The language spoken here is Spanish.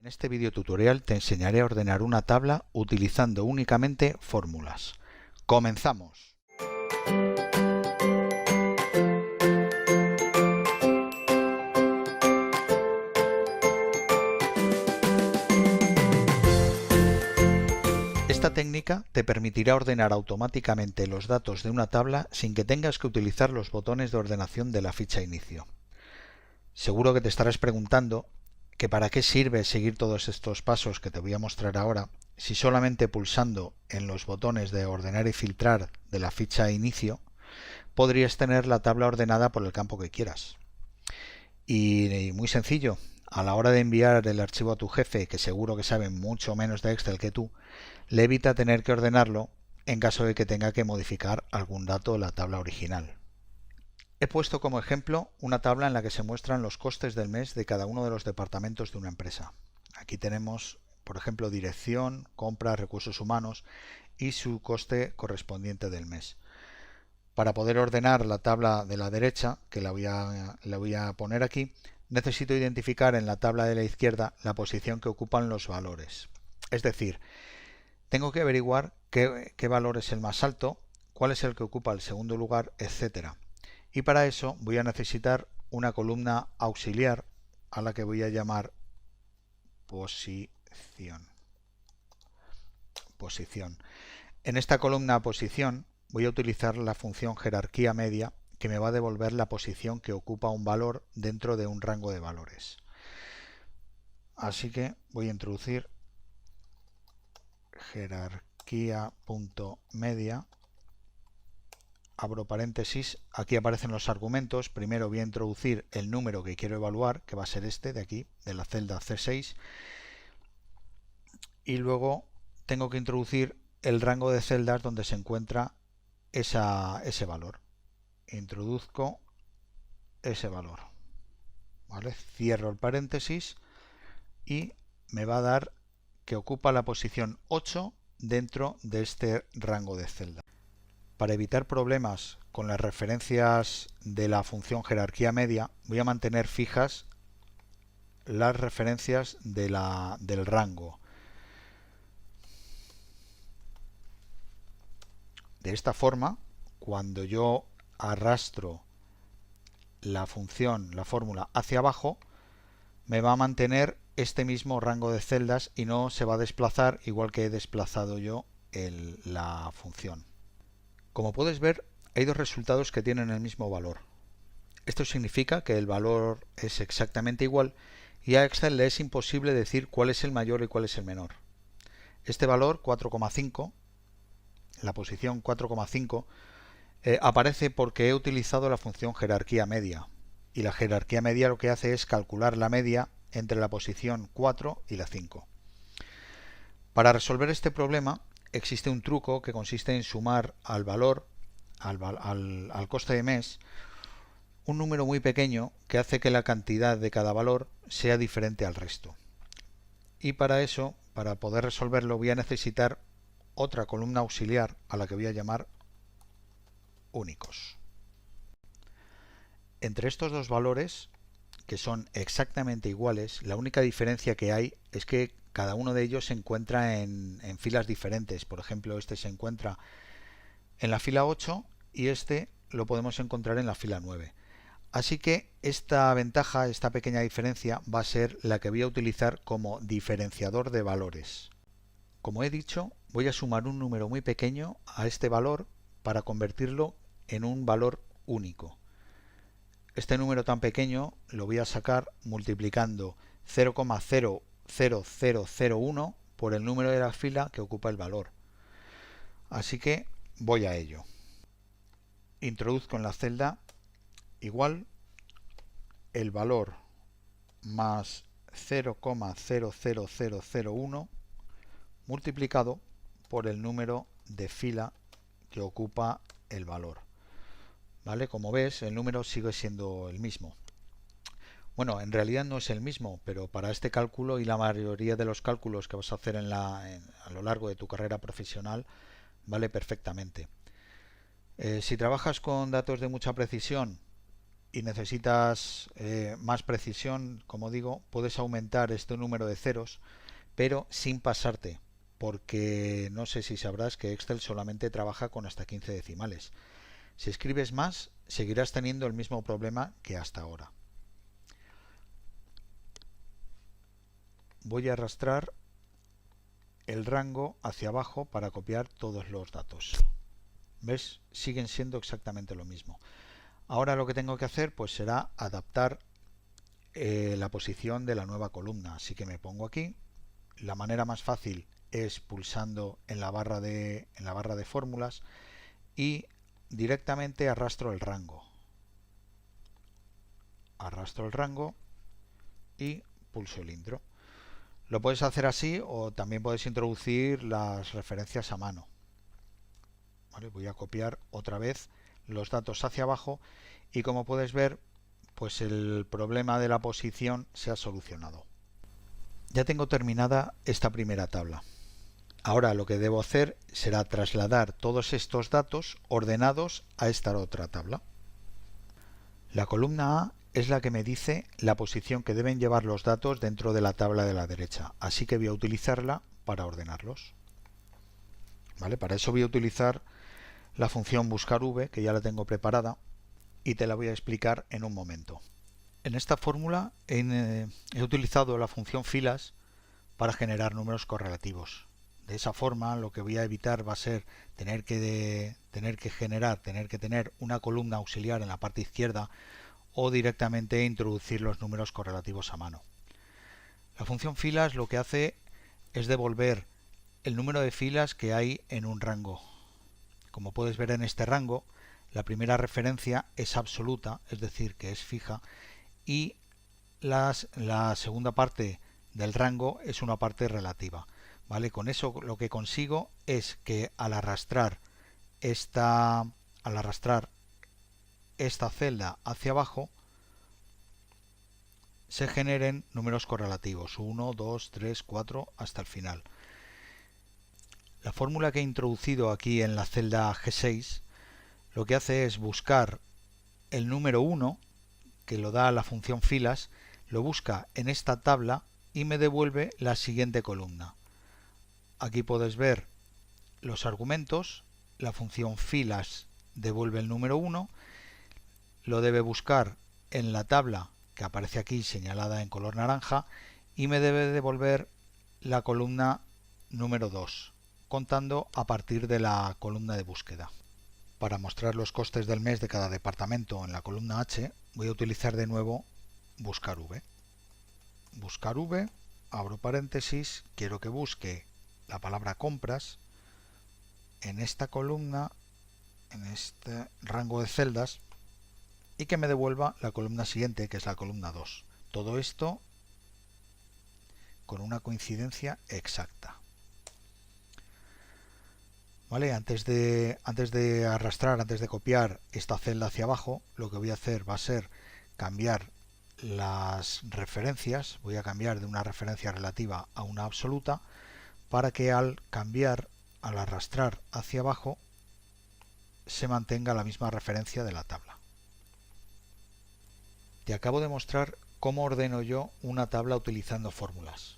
En este video tutorial te enseñaré a ordenar una tabla utilizando únicamente fórmulas. ¡Comenzamos! Esta técnica te permitirá ordenar automáticamente los datos de una tabla sin que tengas que utilizar los botones de ordenación de la ficha inicio. Seguro que te estarás preguntando que para qué sirve seguir todos estos pasos que te voy a mostrar ahora si solamente pulsando en los botones de ordenar y filtrar de la ficha inicio podrías tener la tabla ordenada por el campo que quieras. Y muy sencillo, a la hora de enviar el archivo a tu jefe, que seguro que sabe mucho menos de Excel que tú, le evita tener que ordenarlo en caso de que tenga que modificar algún dato de la tabla original. He puesto como ejemplo una tabla en la que se muestran los costes del mes de cada uno de los departamentos de una empresa. Aquí tenemos, por ejemplo, dirección, compras, recursos humanos y su coste correspondiente del mes. Para poder ordenar la tabla de la derecha, que la voy a poner aquí, necesito identificar en la tabla de la izquierda la posición que ocupan los valores. Es decir, tengo que averiguar qué valor es el más alto, cuál es el que ocupa el segundo lugar, etc. Y para eso voy a necesitar una columna auxiliar a la que voy a llamar posición. En esta columna posición voy a utilizar la función jerarquía media que me va a devolver la posición que ocupa un valor dentro de un rango de valores. Así que voy a introducir jerarquía.media, abro paréntesis, aquí aparecen los argumentos. Primero voy a introducir el número que quiero evaluar, que va a ser este de aquí, de la celda C6, y luego tengo que introducir el rango de celdas donde se encuentra ese valor. Introduzco ese valor, ¿vale? Cierro el paréntesis y me va a dar que ocupa la posición 8 dentro de este rango de celdas. Para evitar problemas con las referencias de la función jerarquía media, voy a mantener fijas las referencias del rango. De esta forma, cuando yo arrastro la fórmula hacia abajo, me va a mantener este mismo rango de celdas y no se va a desplazar igual que he desplazado yo la función. Como puedes ver, hay dos resultados que tienen el mismo valor. Esto significa que el valor es exactamente igual y a Excel le es imposible decir cuál es el mayor y cuál es el menor. Este valor 4,5, la posición 4,5, aparece porque he utilizado la función jerarquía media. Y la jerarquía media lo que hace es calcular la media entre la posición 4 y la 5. Para resolver este problema existe un truco que consiste en sumar al valor, al coste de mes, un número muy pequeño que hace que la cantidad de cada valor sea diferente al resto. Y para eso, para poder resolverlo, voy a necesitar otra columna auxiliar a la que voy a llamar únicos. Entre estos dos valores, que son exactamente iguales, la única diferencia que hay es que cada uno de ellos se encuentra en filas diferentes. Por ejemplo, este se encuentra en la fila 8 y este lo podemos encontrar en la fila 9. Así que esta ventaja, esta pequeña diferencia, va a ser la que voy a utilizar como diferenciador de valores. Como he dicho, voy a sumar un número muy pequeño a este valor para convertirlo en un valor único. Este número tan pequeño lo voy a sacar multiplicando 0,00001 por el número de la fila que ocupa el valor. Así que voy a ello. Introduzco en la celda igual el valor más 0,00001 multiplicado por el número de fila que ocupa el valor. ¿Vale? Como ves, el número sigue siendo el mismo. Bueno, en realidad no es el mismo, pero para este cálculo y la mayoría de los cálculos que vas a hacer a lo largo de tu carrera profesional, vale perfectamente. Si trabajas con datos de mucha precisión y necesitas más precisión, como digo, puedes aumentar este número de ceros, pero sin pasarte, porque no sé si sabrás que Excel solamente trabaja con hasta 15 decimales. Si escribes más, seguirás teniendo el mismo problema que hasta ahora. Voy a arrastrar el rango hacia abajo para copiar todos los datos. ¿Ves? Siguen siendo exactamente lo mismo. Ahora lo que tengo que hacer pues será adaptar la posición de la nueva columna. Así que me pongo aquí. La manera más fácil es pulsando en la barra de fórmulas y directamente arrastro el rango. Arrastro el rango y pulso el intro. Lo puedes hacer así o también puedes introducir las referencias a mano. ¿Vale? Voy a copiar otra vez los datos hacia abajo y como puedes ver, pues el problema de la posición se ha solucionado. Ya tengo terminada esta primera tabla. Ahora lo que debo hacer será trasladar todos estos datos ordenados a esta otra tabla. La columna A es la que me dice la posición que deben llevar los datos dentro de la tabla de la derecha, así que voy a utilizarla para ordenarlos. ¿Vale? Para eso voy a utilizar la función buscarv, que ya la tengo preparada y te la voy a explicar en un momento. En esta fórmula he utilizado la función filas para generar números correlativos. De esa forma lo que voy a evitar va a ser tener que tener una columna auxiliar en la parte izquierda o directamente introducir los números correlativos a mano. La función filas lo que hace es devolver el número de filas que hay en un rango. Como puedes ver en este rango, la primera referencia es absoluta, es decir, que es fija, y la segunda parte del rango es una parte relativa. ¿Vale? Con eso lo que consigo es que al arrastrar esta celda hacia abajo se generen números correlativos 1, 2, 3, 4 hasta el final. La fórmula que he introducido aquí en la celda G6 lo que hace es buscar el número 1, que lo da la función filas, lo busca en esta tabla y me devuelve la siguiente columna. Aquí puedes ver los argumentos, la función filas devuelve el número 1, lo debe buscar en la tabla que aparece aquí señalada en color naranja y me debe devolver la columna número 2, contando a partir de la columna de búsqueda. Para mostrar los costes del mes de cada departamento en la columna H voy a utilizar de nuevo buscarv. Buscarv, abro paréntesis, quiero que busque la palabra compras en esta columna, en este rango de celdas, y que me devuelva la columna siguiente, que es la columna 2. Todo esto con una coincidencia exacta. ¿Vale? Antes de copiar esta celda hacia abajo, lo que voy a hacer va a ser cambiar las referencias. Voy a cambiar de una referencia relativa a una absoluta para que al arrastrar hacia abajo, se mantenga la misma referencia de la tabla. Te acabo de mostrar cómo ordeno yo una tabla utilizando fórmulas.